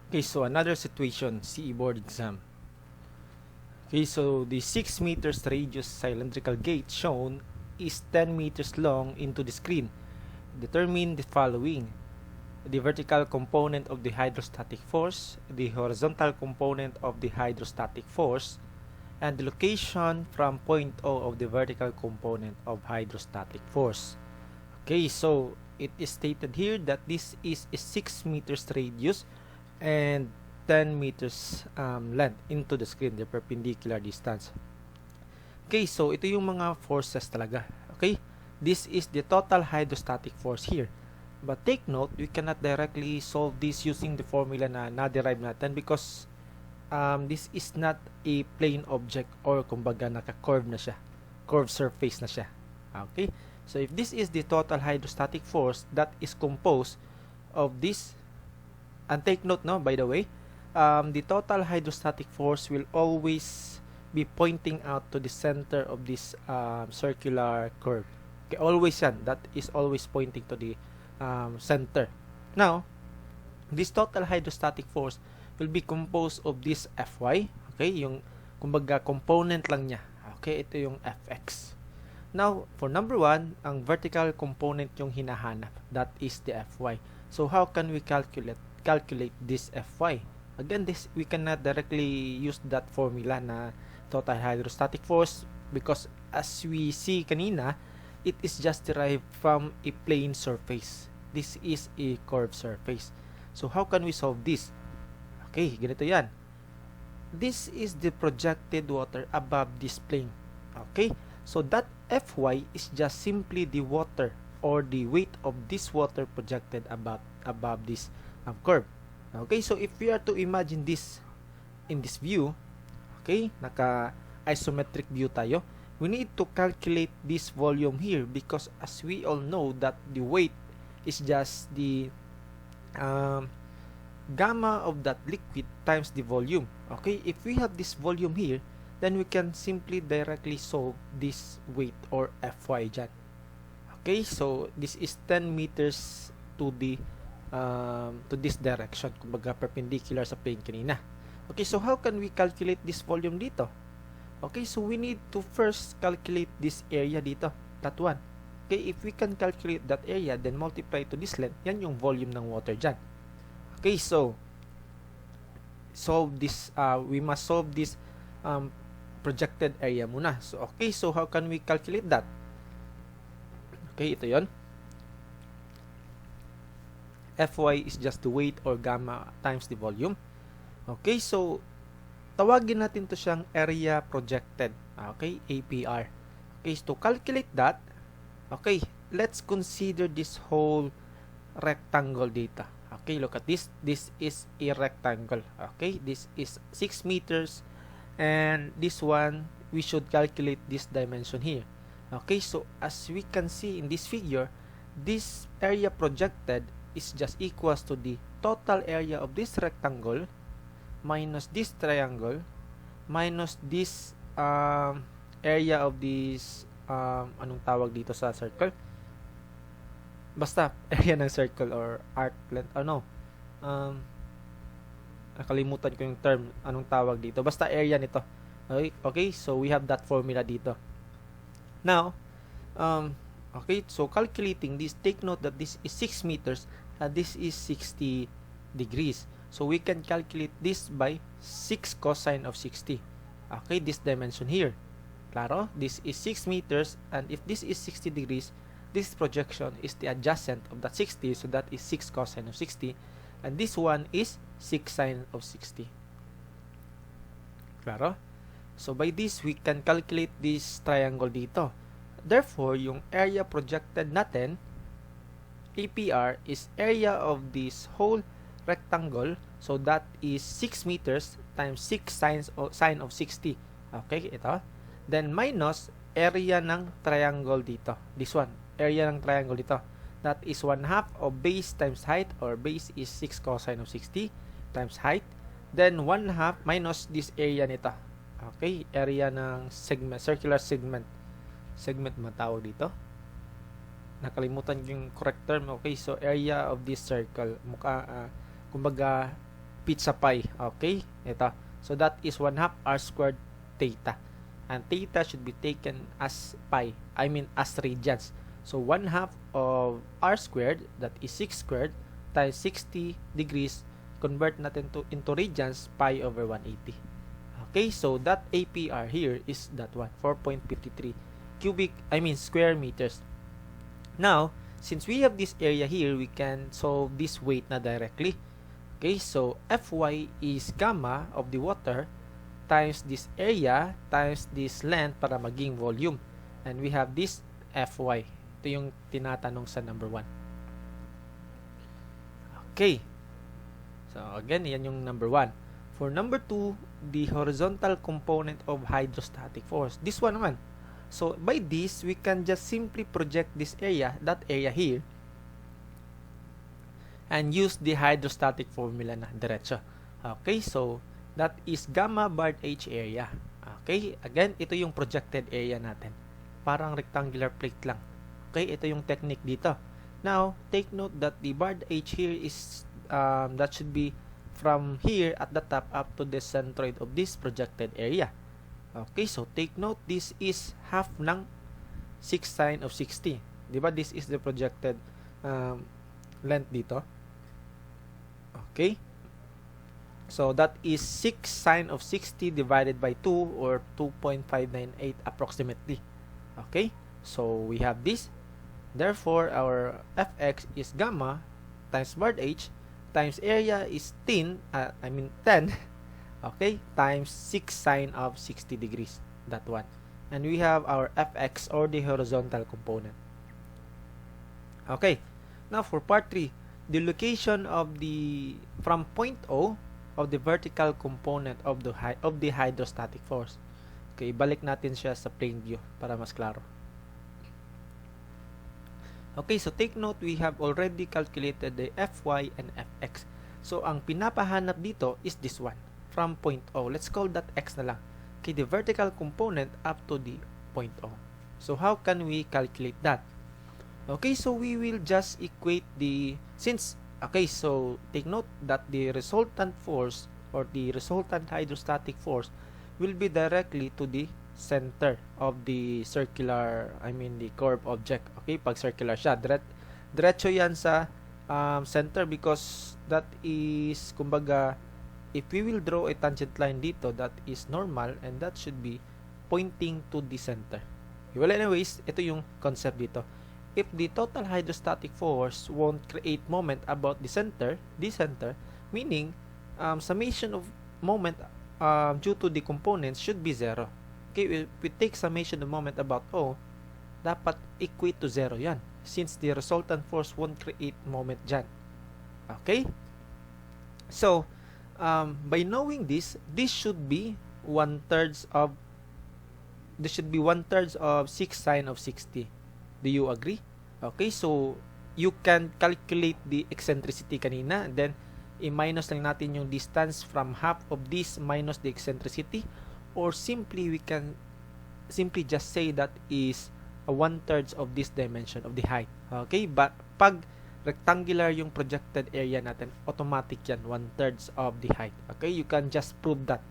Okay, so another situation, CE board exam. Okay, so the 6 meters radius cylindrical gate shown is 10 meters long into the screen. Determine the following: the vertical component of the hydrostatic force, the horizontal component of the hydrostatic force, and the location from point O of the vertical component of hydrostatic force. Okay, so it is stated here that this is a 6 meters radius and 10 meters length into the screen, the perpendicular distance. Okay, so ito yung mga forces talaga. Okay, this is the total hydrostatic force here. But take note, we cannot directly solve this using the formula na na-derive natin because this is not a plane object or kumbaga naka-curve na siya. Curved surface na siya. Okay, so if this is the total hydrostatic force that is composed of this, and take note, no, by the way, the total hydrostatic force will always be pointing out to the center of this circular curve. Okay, always yan. That is always pointing to the center. Now, this total hydrostatic force will be composed of this Fy. Okay, yung kumbaga component lang niya. Okay, ito yung Fx. Now, for number 1, ang vertical component yung hinahanap. That is the Fy. So, how can we calculate this Fy? Again, this we cannot directly use that formula na total hydrostatic force because as we see kanina, it is just derived from a plane surface. This is a curved surface. So how can we solve this? Okay, ganito yan. This is the projected water above this plane. Okay, so that Fy is just simply the water or the weight of this water projected above this curve. Okay, so if we are to imagine this in this view, okay, naka-isometric view tayo, we need to calculate this volume here because as we all know that the weight is just the gamma of that liquid times the volume. Okay, if we have this volume here, then we can simply directly solve this weight or Fy dyan. Okay, so this is 10 meters to this direction, kumbaga perpendicular sa plane kanina. Okay, so how can we calculate this volume dito? Okay, so we need to first calculate this area dito, that one. Okay, if we can calculate that area, then multiply to this length, yan yung volume ng water dyan. Okay, so solve this, we must solve this projected area muna. So, okay, so how can we calculate that? Okay, ito yon. Fy is just the weight or gamma times the volume. Okay, so tawagin natin to siyang area projected. Okay, APR. Okay, so to calculate that, okay, let's consider this whole rectangle data. Okay, look at this. This is a rectangle. Okay, this is 6 meters and this one, we should calculate this dimension here. Okay, so as we can see in this figure, this area projected is just equals to the total area of this rectangle minus this triangle minus this area of this anong tawag dito sa circle? Basta area ng circle or arc length. Nakalimutan ko yung term. Anong tawag dito? Basta area nito. Okay, so we have that formula dito. Now, okay, so calculating this, take note that this is 6 meters and this is 60 degrees. So we can calculate this by 6 cosine of 60. Okay, this dimension here. Claro, this is 6 meters and if this is 60 degrees, this projection is the adjacent of that 60, so that is 6 cosine of 60 and this one is 6 sine of 60. Claro? So by this, we can calculate this triangle dito. Therefore, yung area projected natin, APR, is area of this whole rectangle. So that is 6 meters times 6 sine of 60. Okay, ito. Then minus area ng triangle dito. This one, area ng triangle dito. That is 1/2 of base times height, or base is 6 cosine of 60 times height. Then 1/2 minus this area nito. Okay, area ng segment, circular segment. Segment matawag dito. Nakalimutan yung correct term. Okay, so area of this circle. Kumbaga, pizza pie. Okay, ito. So that is 1/2 r squared theta. And theta should be taken as pi. I mean as radians. So 1/2 of r squared, that is 6 squared, times 60 degrees, convert natin into radians, pi over 180. Okay, so that APR here is that one, 4.53 square meters. Now, since we have this area here, we can solve this weight na directly. Okay, so Fy is gamma of the water times this area times this length para maging volume. And we have this Fy. Ito yung tinatanong sa number 1. Okay. So, again, yan yung number 1. For number 2, the horizontal component of hydrostatic force. This one naman. So, by this, we can just simply project this area, that area here, and use the hydrostatic formula na diretso. Okay, so, that is gamma bar H area. Okay, again, ito yung projected area natin. Parang rectangular plate lang. Okay, ito yung technique dito. Now, take note that the bar H here is, that should be from here at the top up to the centroid of this projected area. Okay, so take note, this is half ng 6 sine of 60. Diba? This is the projected length dito. Okay. So, that is 6 sine of 60 divided by 2 or 2.598 approximately. Okay. So, we have this. Therefore, our Fx is gamma times bar H times area is 10. Okay, times 6 sine of 60 degrees. That one. And we have our Fx or the horizontal component. Okay. Now for part 3, the location of the from point O of the vertical component of the hydrostatic force. Okay, balik natin siya sa plane view para mas klaro. Okay, so take note, we have already calculated the Fy and Fx. So ang pinapahanap dito is this one. From point O. Let's call that X na lang. Okay, the vertical component up to the point O. So, how can we calculate that? Okay, so we will just equate so take note that the resultant force or the resultant hydrostatic force will be directly to the center of the the curved object. Okay, pag circular siya, diretso yan sa center because that is, kumbaga, if we will draw a tangent line dito, that is normal and that should be pointing to the center. Well, anyways, ito yung concept dito. If the total hydrostatic force won't create moment about the center, meaning summation of moment due to the components should be 0. Okay, if we take summation of moment about O, dapat equate to 0 yan, since the resultant force won't create moment dyan. Okay? So, by knowing this should be 1/3 of 6 sine of 60. Do you agree? Okay, so you can calculate the eccentricity kanina, then i-minus lang natin yung distance from half of this minus the eccentricity, or we can simply just say that is 1/3 of this dimension of the height. Okay, but pag rectangular yung projected area natin, automatic yan, 1/3 of the height. Okay, you can just prove that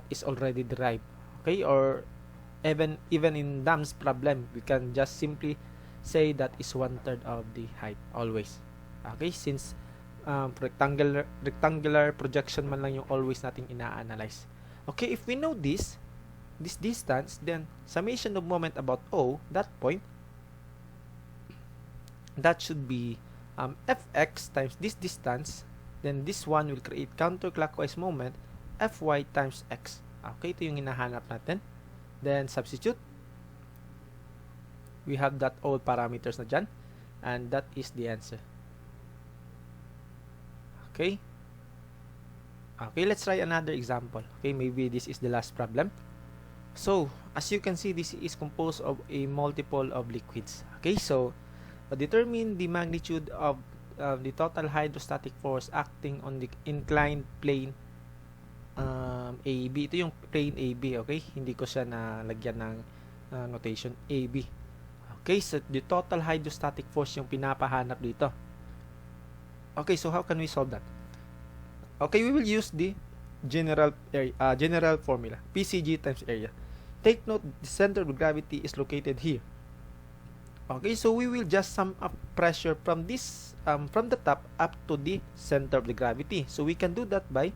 is already derived. Okay, or even in Dam's problem, we can just simply say that is 1/3 of the height always. Okay, since rectangular projection man lang yung always nating ina-analyze. Okay, if we know this distance, then summation of moment about O, that point, that should be Fx times this distance, then this one will create counterclockwise moment, Fy times x. Okay, ito yung hinahanap natin. Then substitute. We have that all parameters na dyan, and that is the answer. Okay. Okay, let's try another example. Okay, maybe this is the last problem. So, as you can see, this is composed of a multiple of liquids. Okay, so determine the magnitude of the total hydrostatic force acting on the inclined plane AB. Ito yung plane AB, okay? Hindi ko siya nalagyan ng notation AB. Okay, so the total hydrostatic force yung pinapahanap dito. Okay, so how can we solve that? Okay, we will use the general formula, PCG times area. Take note, the center of gravity is located here. Okay, so we will just sum up pressure from this from the top up to the center of the gravity. So we can do that by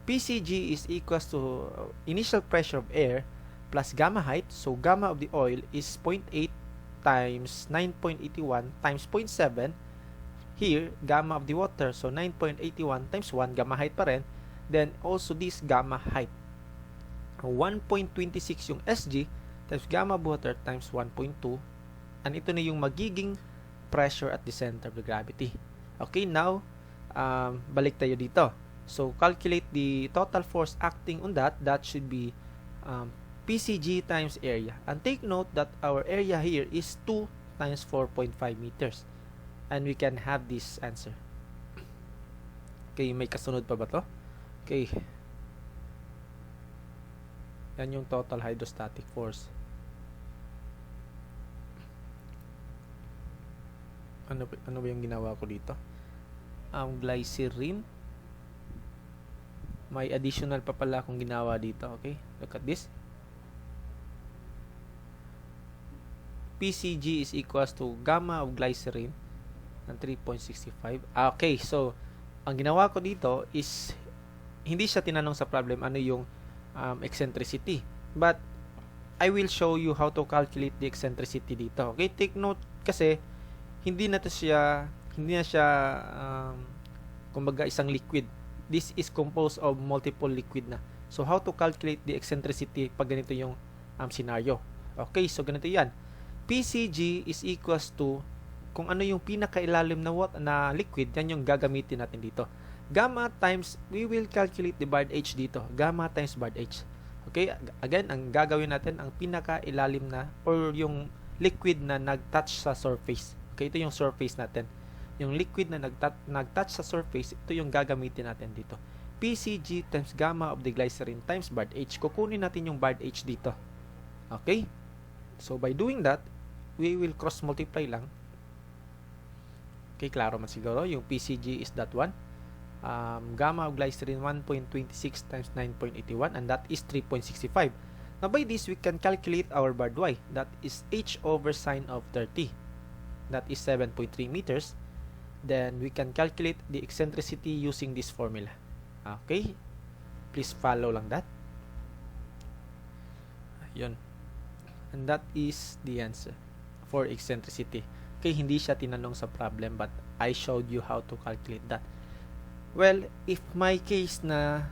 PCG is equals to initial pressure of air plus gamma height. So gamma of the oil is 0.8 times 9.81 times 0.7. Here, gamma of the water, so 9.81 times 1, gamma height pa rin. Then also this gamma height, 1.26 yung SG times gamma of water times 1.2. And ito na yung magiging pressure at the center of the gravity. Okay, now balik tayo dito. So calculate the total force acting on that. That should be PCG times area. And take note that our area here is 2 times 4.5 meters. And we can have this answer. Okay, may kasunod pa ba to? Okay. Yan yung total hydrostatic force. Ano ba yung ginawa ko dito? Glycerin. May additional pa pala akong ginawa dito. Okay, look at this. PCG is equals to gamma of glycerin and 3.65. Okay, so ang ginawa ko dito is hindi siya tinanong sa problem ano yung eccentricity, but I will show you how to calculate the eccentricity dito. Okay, take note kasi hindi na siya kumbaga isang liquid. This is composed of multiple liquid na. So how to calculate the eccentricity pag ganito yung scenario. Okay, so ganito yan. PCG is equals to kung ano yung pinakailalim na liquid, yan yung gagamitin natin dito. Gamma times, we will calculate the barred H dito. Gamma times barred H. Okay, again, ang gagawin natin, ang pinakailalim na or yung liquid na nag-touch sa surface. Okay, ito yung surface natin. Yung liquid na nag-touch sa surface, ito yung gagamitin natin dito. PCG times gamma of the glycerin times barred H. Kukunin natin yung barred H dito. Okay? So, by doing that, we will cross-multiply lang. Okay, klaro man siguro. Yung PCG is that one. Gamma of glycerin 1.26 times 9.81 and that is 3.65. Now, by this, we can calculate our barred Y. That is H over sine of 30. That is 7.3 meters. Then, we can calculate the eccentricity using this formula. Okay? Please follow lang that. Yun. And that is the answer for eccentricity. Okay, hindi siya tinanong sa problem but I showed you how to calculate that. Well, if my case na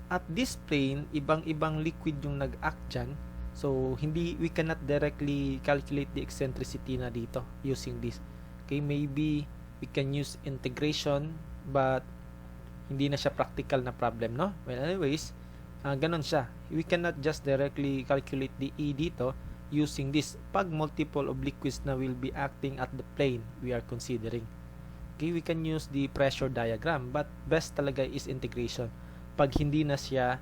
at this plane, ibang-ibang liquid yung nag-act dyan, so we cannot directly calculate the eccentricity na dito using this. Okay, maybe we can use integration but hindi na siya practical na problem, no? Well, anyways, ganun siya. We cannot just directly calculate the E dito using this pag multiple of liquids na will be acting at the plane we are considering. Okay, we can use the pressure diagram but best talaga is integration pag hindi na siya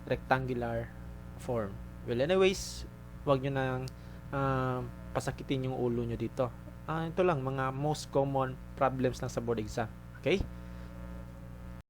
rectangular form. Well, anyways, wag nyo nang pasakitin yung ulo nyo dito. Ito lang, mga most common problems lang sa board exam. Okay?